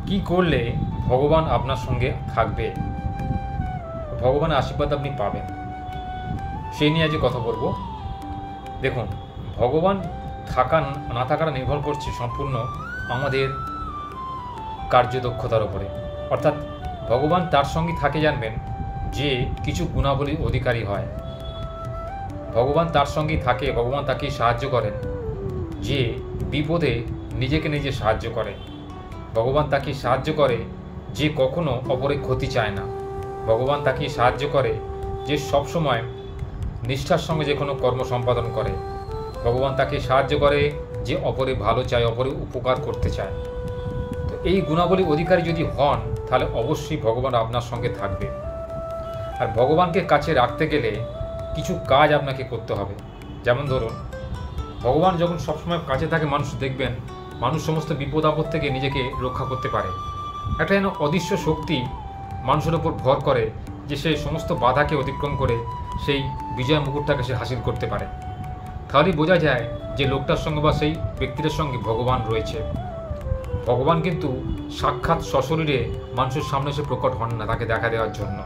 কি করলে ভগবান আপনার সঙ্গে থাকবে, ভগবানের আশীর্বাদ আপনি পাবেন, সেই নিয়ে আজ কথা বলবো। দেখুন, ভগবান থাকা না থাকাটা নির্ভর করছে সম্পূর্ণ আমাদের কার্যদক্ষতার উপরে। অর্থাৎ ভগবান তার সঙ্গে থাকে জানবেন যে কিছু গুণাবলীর অধিকারী হয়। ভগবান তার সঙ্গেই থাকে, ভগবান তাকে সাহায্য করেন যে বিপদে নিজেকে নিজে সাহায্য করে। ভগবান তাকে সাহায্য করে যে কখনো অপরের ক্ষতি চায় না। ভগবান তাকে সাহায্য করে যে সবসময় নিষ্ঠার সঙ্গে যে কোনো কর্ম সম্পাদন করে। ভগবান তাকে সাহায্য করে যে অপরে ভালো চায়, অপরে উপকার করতে চায়। তো এই গুণাবলী অধিকারী যদি হন তাহলে অবশ্যই ভগবান আপনার সঙ্গে থাকবে। আর ভগবানকে কাছে রাখতে গেলে কিছু কাজ আপনাকে করতে হবে। যেমন ধরুন, ভগবান যখন সবসময় কাছে থাকে, মানুষ সমস্ত বিপদ আপদ থেকে নিজেকে রক্ষা করতে পারে। একটা যেন অদৃশ্য শক্তি মানুষের ওপর ভর করে যে সে সমস্ত বাধাকে অতিক্রম করে সেই বিজয় মুকুটটাকে সে হাসিল করতে পারে। তাহলেই বোঝা যায় যে লোকটার সঙ্গে বা সেই ব্যক্তিটার সঙ্গে ভগবান রয়েছে। ভগবান কিন্তু সাক্ষাৎ সশরীরে মানুষের সামনে এসে প্রকট হন না তাকে দেখা দেওয়ার জন্য।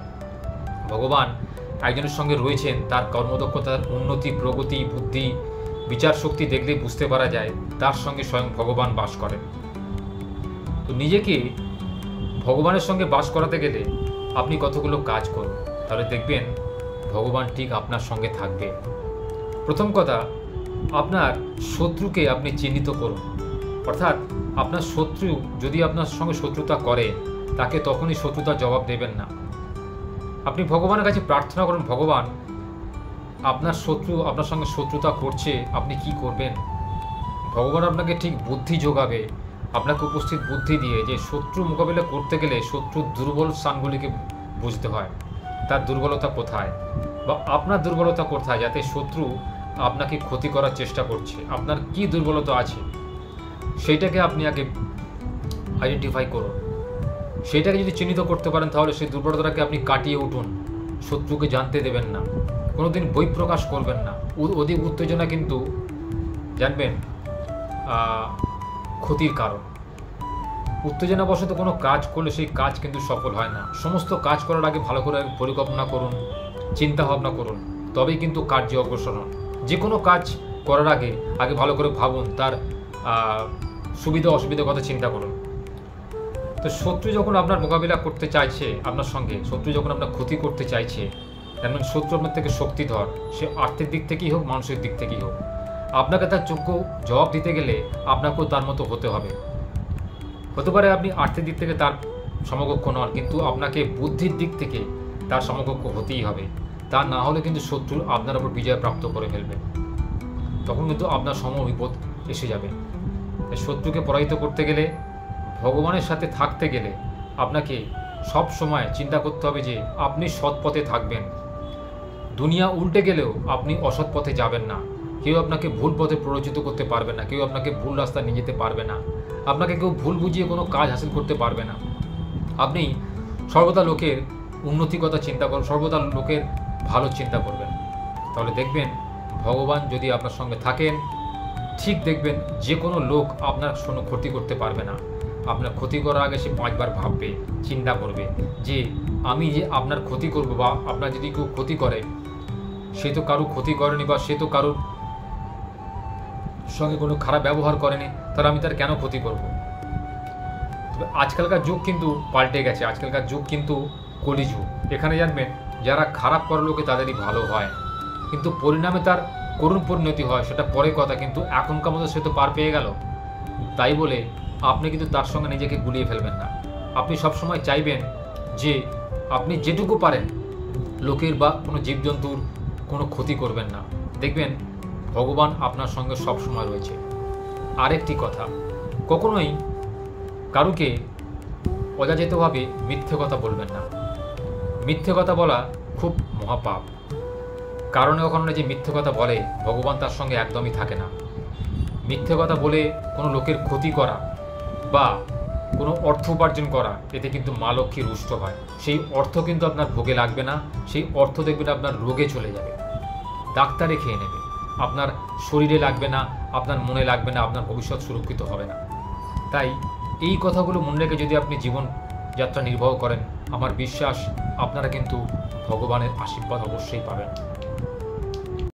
ভগবান একজনের সঙ্গে রয়েছেন, তার কর্মদক্ষতার উন্নতি, প্রগতি, বুদ্ধি, বিচার শক্তি দেখলে বুঝতে পারা যায় তার সঙ্গে স্বয়ং ভগবান বাস করেন। তো নিজেকে ভগবানের সঙ্গে বাস করাতে গেলে আপনি কতগুলো কাজ করুন, তাহলে দেখবেন ভগবান ঠিক আপনার সঙ্গে থাকবে। প্রথম কথা, আপনার শত্রুকে আপনি চিহ্নিত করুন। অর্থাৎ আপনার শত্রু যদি আপনার সঙ্গে শত্রুতা করে, তাকে তখনই শত্রুতার জবাব দেবেন না। আপনি ভগবানের কাছে প্রার্থনা করুন, ভগবান আপনার শত্রু আপনার সঙ্গে শত্রুতা করছে, আপনি কি করবেন? ভগবান আপনাকে ঠিক বুদ্ধি যোগাবে, আপনাকে উপস্থিত বুদ্ধি দিয়ে যে শত্রু মোকাবিলা করতে গেলে শত্রুর দুর্বল স্থানগুলিকে বুঝতে হয়, তার দুর্বলতা কোথায় বা আপনার দুর্বলতা কোথায়, যাতে শত্রু আপনাকে ক্ষতি করার চেষ্টা করছে, আপনার কি দুর্বলতা আছে সেইটাকে আপনি আগে আইডেন্টিফাই করুন। সেইটাকে যদি চিহ্নিত করতে পারেন তাহলে সেই দুর্বলতাটাকে আপনি কাটিয়ে উঠুন। শত্রুকে জানতে দেবেন না, কোনোদিন বহিঃপ্রকাশ করবেন না। অধিক উত্তেজনা কিন্তু জানবেন ক্ষতির কারণ। উত্তেজনাবশত কোনো কাজ করলে সেই কাজ কিন্তু সফল হয় না। সমস্ত কাজ করার আগে ভালো করে পরিকল্পনা করুন, চিন্তা ভাবনা করুন, তবেই কিন্তু কার্যে অগ্রসর হন। যে কোনো কাজ করার আগে ভালো করে ভাবুন, তার সুবিধা অসুবিধার কথা চিন্তা করুন। তো শত্রু যখন আপনার মোকাবিলা করতে চাইছে আপনার সঙ্গে, শত্রু যখন আপনার ক্ষতি করতে চাইছে, তেমন শত্রু আপনার থেকে শক্তিধর, সে আর্থিক দিক থেকেই হোক, মানসিক দিক থেকেই হোক, আপনাকে তার যোগ্য জবাব দিতে গেলে আপনাকেও তার মতো হতে হবে। হতে পারে আপনি আর্থিক দিক থেকে তার সমকক্ষ নন, কিন্তু আপনাকে বুদ্ধির দিক থেকে তার সমকক্ষ হতেই হবে। তা না হলে কিন্তু শত্রু আপনার উপর বিজয় প্রাপ্ত করে ফেলবে, তখন কিন্তু আপনার বিপদ এসে যাবে। শত্রুকে পরাজিত করতে গেলে, ভগবানের সাথে থাকতে গেলে আপনাকে সব সময় চিন্তা করতে হবে যে আপনি সৎ পথে থাকবেন। দুনিয়া উল্টে গেলেও আপনি অসৎ পথে যাবেন না। কেউ আপনাকে ভুল পথে প্ররোচিত করতে পারবে না, কেউ আপনাকে ভুল রাস্তায় নিয়ে যেতে পারবে না, আপনাকে কেউ ভুল বুঝিয়ে কোনো কাজ হাসিল করতে পারবে না। আপনি সর্বদা লোকের উন্নতির কথা চিন্তা করুন, সর্বদা লোকের ভালো চিন্তা করবেন। তাহলে দেখবেন ভগবান যদি আপনার সঙ্গে থাকেন, ঠিক দেখবেন যে কোনো লোক আপনার কোনো ক্ষতি করতে পারবে না। আপনার ক্ষতি করার আগে সে 5 বার ভাববে, চিন্তা করবে যে আমি যে আপনার ক্ষতি করব, বা আপনার যদি কেউ ক্ষতি করে, সে তো কারো ক্ষতি করেনি বা সে তো কারোর সঙ্গে কোনো খারাপ ব্যবহার করেনি, তাহলে আমি তার কেন ক্ষতি করব? তবে আজকালকার যুগ কিন্তু পাল্টে গেছে, আজকালকার যুগ কিন্তু কলিযুগ। এখানে জানবেন যারা খারাপ করার লোকে তাদেরই ভালো হয়, কিন্তু পরিণামে তার করুণ পরিণতি হয় সেটা পরে কথা। কিন্তু এখনকার মতো সে তো পার পেয়ে গেল, তাই বলে আপনি কিন্তু তার সঙ্গে নিজেকে গুলিয়ে ফেলবেন না। আপনি সবসময় চাইবেন যে আপনি যেটুকু পারেন লোকের বা কোনো জীবজন্তুর কোনো ক্ষতি করবেন না। দেখবেন ভগবান আপনার সঙ্গে সবসময় রয়েছে। আরেকটি কথা, কখনোই কারুকে অযাচিতভাবে মিথ্যে কথা বলবেন না। মিথ্যে কথা বলা খুব মহাপাপ। কারণে কখনো যে মিথ্যে কথা বলে, ভগবান তার সঙ্গে একদমই থাকে না। মিথ্যে কথা বলে কোনো লোকের ক্ষতি করা বা কোনো অর্থ উপার্জন করা, এতে কিন্তু মা লক্ষ্মী রুষ্ট হয়। সেই অর্থ কিন্তু আপনার ভোগে লাগবে না, সেই অর্থ দেখবেন আপনার রোগে চলে যাবে, ডাক্তারে খেয়ে নেবে, আপনার শরীরে লাগবে না, আপনার মনে লাগবে না, আপনার ভবিষ্যৎ সুরক্ষিত হবে না। তাই এই কথাগুলো মনে রেখে যদি আপনি জীবন যাত্রা নির্বাহ করেন, আমার বিশ্বাস আপনারা কিন্তু ভগবানের আশীর্বাদ অবশ্যই পাবেন।